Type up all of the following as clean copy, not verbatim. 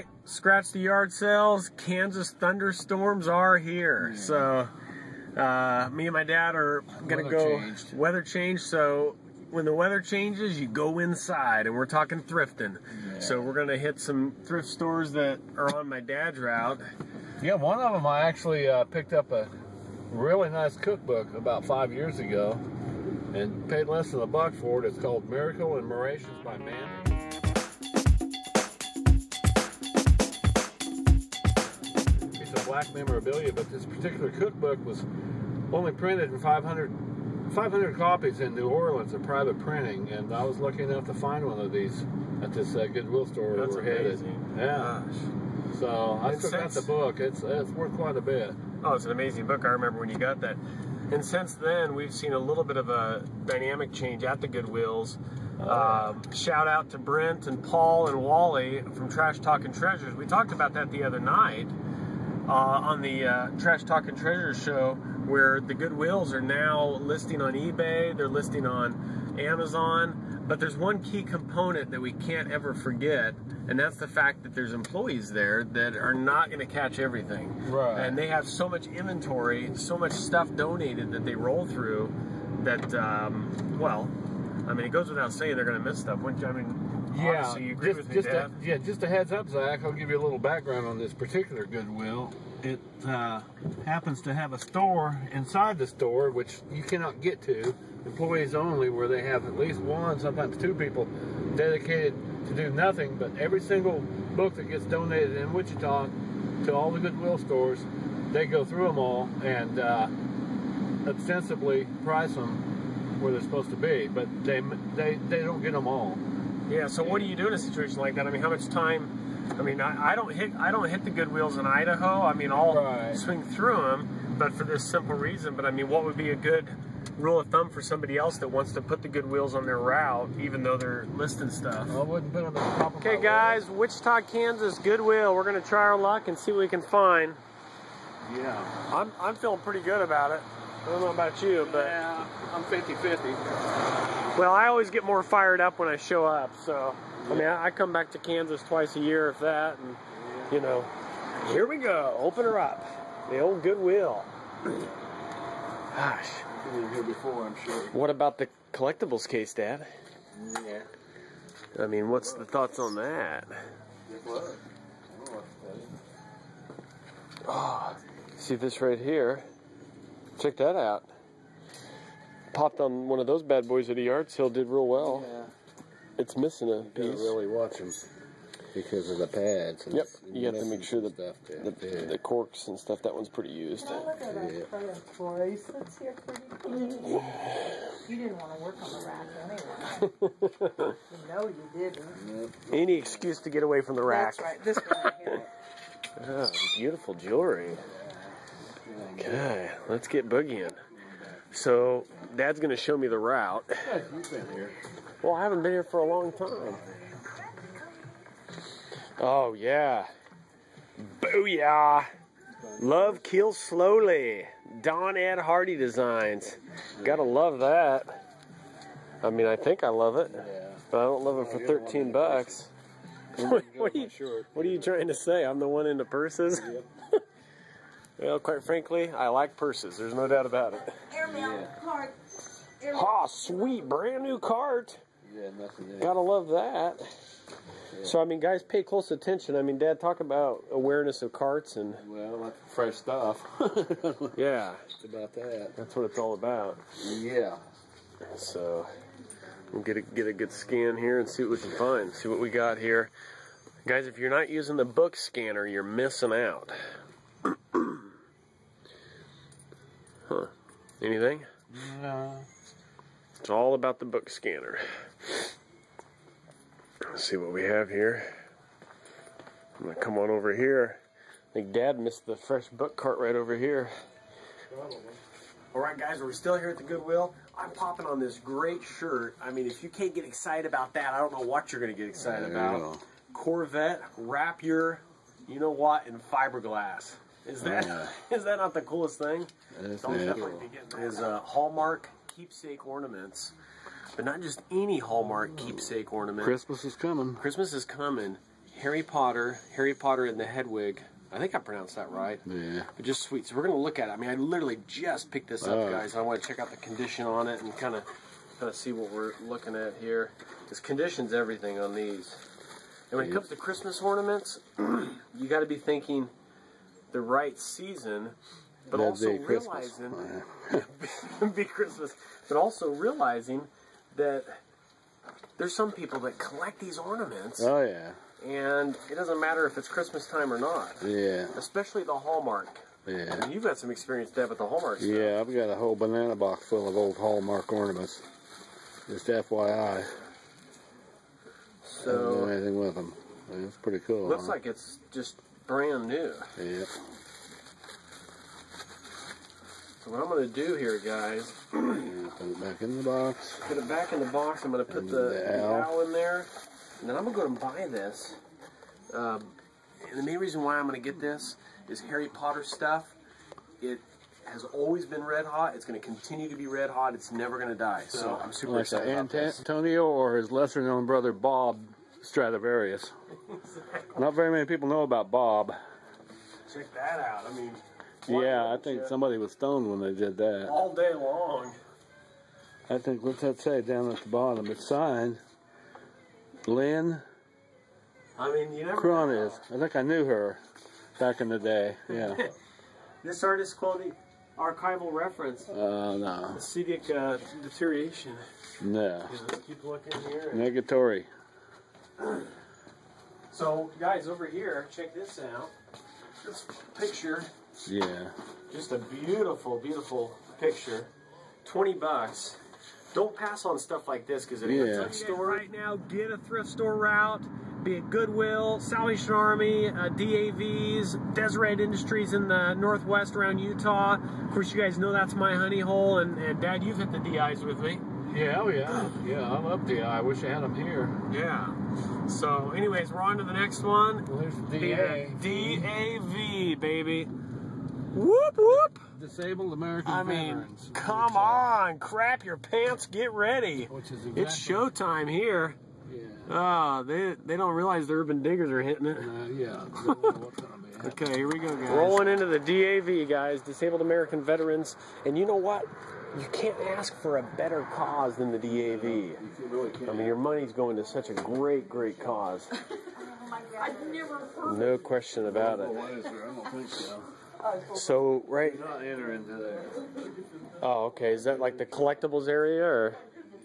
right, scratch the yard sales. Kansas thunderstorms are here. Yeah. So me and my dad are gonna weather change. So when the weather changes, you go inside, and we're talking thrifting. Yeah. So we're gonna hit some thrift stores that are on my dad's route. Yeah, one of them I actually picked up a really nice cookbook about 5 years ago and paid less than $1 for it. It's called Miracle and Morations by Mandy. Piece of black memorabilia, but this particular cookbook was only printed in 500 copies in New Orleans, a private printing, and I was lucky enough to find one of these at this Goodwill store where we're headed. Yeah. Gosh. So I took out the book. It's worth quite a bit. Oh, it's an amazing book. I remember when you got that. And since then, we've seen a little bit of a dynamic change at the Goodwills. Shout out to Brent and Paul and Wally from Trash Talkin' Treasures. We talked about that the other night on the Trash Talkin' Treasures show, where the Goodwills are now listing on eBay, they're listing on Amazon, but there's one key component that we can't ever forget, and that's the fact that there's employees there that are not going to catch everything. Right. And they have so much inventory, so much stuff donated that they roll through that, well, I mean, it goes without saying they're going to miss stuff. Yeah, you agree with me, Dad? Just a heads up, Zach, I'll give you a little background on this particular Goodwill. It happens to have a store inside the store, which you cannot get to, employees only, where they have at least one, sometimes two people dedicated to do nothing, but every single book that gets donated in Wichita to all the Goodwill stores, they go through them all and ostensibly price them where they're supposed to be, but they don't get them all. Yeah, so what do you do in a situation like that? I mean, how much time? I mean, I don't hit the Goodwills in Idaho. I mean, I'll swing through them, but for this simple reason. But I mean, what would be a good rule of thumb for somebody else that wants to put the Goodwills on their route, even though they're listing stuff? I wouldn't put them at the top of my Okay, guys, Wichita, Kansas, Goodwill. We're gonna try our luck and see what we can find. Yeah, I'm feeling pretty good about it. I don't know about you, but yeah, I'm 50-50. Well, I always get more fired up when I show up, so I mean, I come back to Kansas twice a year, if that, and you know, here we go. Open her up, the old Goodwill. Gosh, I've been in here before, I'm sure. What about the collectibles case, Dad? Yeah. I mean, what's the thoughts on that? Oh, see this right here? Check that out. Popped on one of those bad boys at a yard sale, did real well. Yeah. It's missing a piece. You gotta really watch them because of the pads. And yep, you have to make sure that the corks and stuff, that one's pretty used. Oh, look at that credit toys. That's here pretty cool. You didn't want to work on the rack anyway. You know you didn't. Yep. Any excuse to get away from the rack. That's right, this one here. Oh, beautiful jewelry. Okay, let's get boogieing. So, Dad's going to show me the route. You've been here. Well, I haven't been here for a long time. Oh, yeah. Booyah. Love Kills Slowly. Don Ed Hardy Designs. Gotta love that. I mean, I think I love it. But I don't love it for 13 bucks. What are you trying to say? I'm the one into purses? Yep. Well, quite frankly, I like purses. There's no doubt about it. Airmail cart. Oh, sweet, brand new cart. Yeah, nothing there. Gotta love that. Yeah. So, I mean, guys, pay close attention. I mean, Dad, talk about awareness of carts and... Well, like fresh stuff. Yeah. It's about that. That's what it's all about. Yeah. So, we'll get a good scan here and see what we can find. See what we got here. Guys, if you're not using the book scanner, you're missing out. Huh. Anything? No. It's all about the book scanner. Let's see what we have here. I'm going to come on over here. I think Dad missed the fresh book cart right over here. Alright guys, we're still here at the Goodwill. I'm popping on this great shirt. I mean, if you can't get excited about that, I don't know what you're going to get excited about. Corvette, wrap your, you know what, in fiberglass. Is that not the coolest thing? Don't definitely be getting is Hallmark keepsake ornaments, but not just any Hallmark keepsake ornament. Christmas is coming. Christmas is coming. Harry Potter and the Hedwig. I think I pronounced that right. Yeah. But just sweet. So we're going to look at it. I mean, I literally just picked this up, guys. I want to check out the condition on it and kind of see what we're looking at here. Because condition's everything on these. And when it comes to Christmas ornaments, you got to be thinking the right season, but also realizing be Christmas, but also realizing that there's some people that collect these ornaments. Oh yeah. And it doesn't matter if it's Christmas time or not. Yeah. Especially the Hallmark. Yeah. And you've got some experience, Deb, with the Hallmark stuff. Yeah, I've got a whole banana box full of old Hallmark ornaments. Just FYI. So, I don't do anything with them. It's pretty cool. Looks like it's just brand new. Yeah. So what I'm going to do here, guys, Put it back in the box. put it back in the box. I'm going to put the owl in there. And then I'm going to go and buy this. And the main reason why I'm going to get this is Harry Potter stuff. It has always been red hot. It's going to continue to be red hot. It's never going to die. So I'm super excited about this. Antonio or his lesser known brother Bob Stradivarius. Not very many people know about Bob. Check that out. I mean, yeah, I think somebody was stoned when they did that. All day long. I think, what's that say down at the bottom? It's signed Lynn I mean, you never Cronis. I think I knew her back in the day. Yeah. This artist quality archival reference. No. Acidic deterioration. No. Let's keep looking here. Negatory. So, guys, over here, check this out. This picture. Yeah. Just a beautiful, beautiful picture. $20. Don't pass on stuff like this because if it's a store right now, get a thrift store route. Be it Goodwill, Salvation Army, DAVs, Deseret Industries in the northwest around Utah. Of course, you guys know that's my honey hole, and Dad, you've hit the DIs with me. Yeah, oh yeah. Yeah, I love DI. I wish I had them here. Yeah. So, anyways, we're on to the next one. Well, there's the DAV, baby. Whoop, whoop. Disabled American Veterans. Come on. Crap your pants. Get ready. Which is exactly, it's showtime here. Yeah. Oh, they don't realize the urban diggers are hitting it. Yeah. Okay, here we go, guys. Rolling into the DAV, guys. Disabled American Veterans. And you know what? You can't ask for a better cause than the DAV. You really can't. I mean, your money's going to such a great, great cause. No question about it. What is there? I don't think so. So, right. You're not entering into there. Oh, okay. Is that like the collectibles area, or?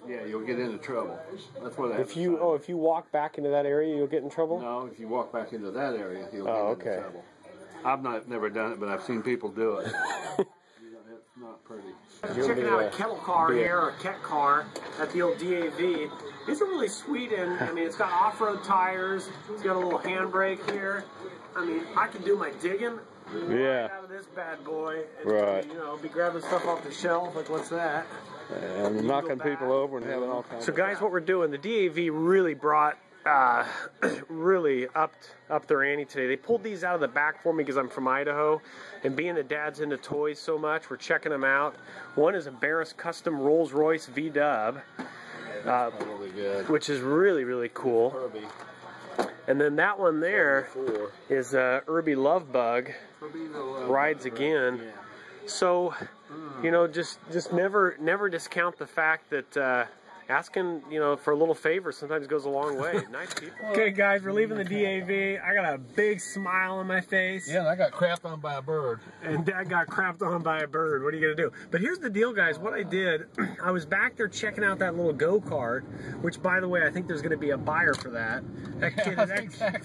Yeah, you'll get into trouble. That's what. If you if you walk back into that area, you'll get in trouble. No, if you walk back into that area, you'll get into trouble. I've never done it, but I've seen people do it. It's not pretty. Checking out a kettle car here, or a ket car at the old DAV. These are really sweet, and I mean, it's got off-road tires. It's got a little handbrake here. I mean, I can do my digging. Yeah. Out of this bad boy. And, right. You know, be grabbing stuff off the shelf. Like, what's that? And knocking people over and having all kinds. So, guys, what we're doing, the DAV really brought, really upped their ante today. They pulled these out of the back for me because I'm from Idaho, and being that Dad's into toys so much, we're checking them out. One is a Barris Custom Rolls-Royce V-Dub, Really good. which is really, really cool. Herbie. And then that one there is Herbie Love Bug. Rides again. Yeah. So, you know, just never discount the fact that asking, you know, for a little favor sometimes goes a long way. Nice people. Okay, guys, we're leaving the DAV. I got a big smile on my face. Yeah, and I got crapped on by a bird. And Dad got crapped on by a bird. What are you going to do? But here's the deal, guys. What I did, I was back there checking out that little go-kart, which, by the way, I think there's going to be a buyer for that. That kid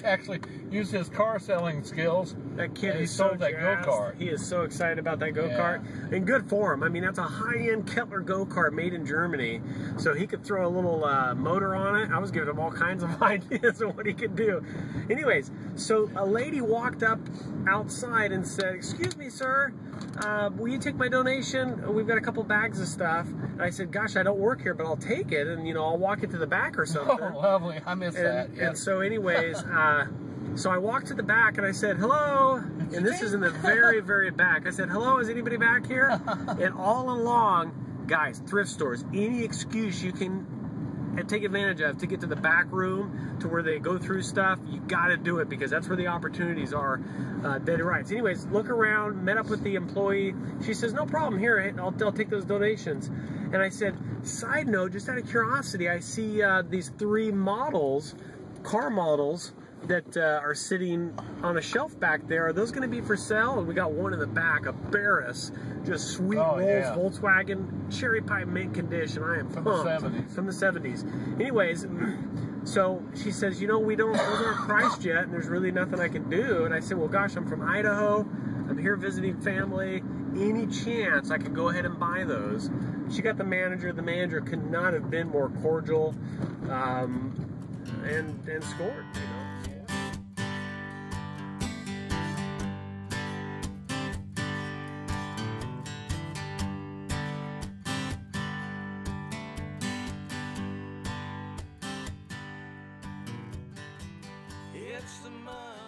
actually used his car selling skills. That kid he is sold so that go-kart. He is so excited about that go-kart. Yeah. And good for him. I mean, that's a high-end Kettler go-kart made in Germany. So he could throw a little motor on it. I was giving him all kinds of ideas of what he could do. Anyways, so a lady walked up outside and said, "Excuse me, sir, will you take my donation? We've got a couple bags of stuff." And I said, "Gosh, I don't work here, but I'll take it, and, you know, I'll walk it to the back or something." Oh, lovely. I missed that. And so anyways, so I walked to the back and I said, "Hello," and this is in the very, very back. I said, "Hello, is anybody back here?" And all along, guys, thrift stores, any excuse you can take advantage of to get to the back room to where they go through stuff. You got to do it because that's where the opportunities are. Dead right. So anyways, look around, met up with the employee. She says, no problem, here, I'll take those donations. And I said, side note, just out of curiosity, I see these 3 models, car models, that are sitting on a shelf back there. Are those going to be for sale? And we got one in the back, a Barris, just sweet rolls, yeah. Volkswagen, cherry pipe mint condition. I am From pumped. the 70s. From the 70s. Anyways, so she says, you know, those aren't priced yet, and there's really nothing I can do. And I said, well, gosh, I'm from Idaho. I'm here visiting family. Any chance I could go ahead and buy those? She got the manager. The manager could not have been more cordial, and scored, you know. It's the money.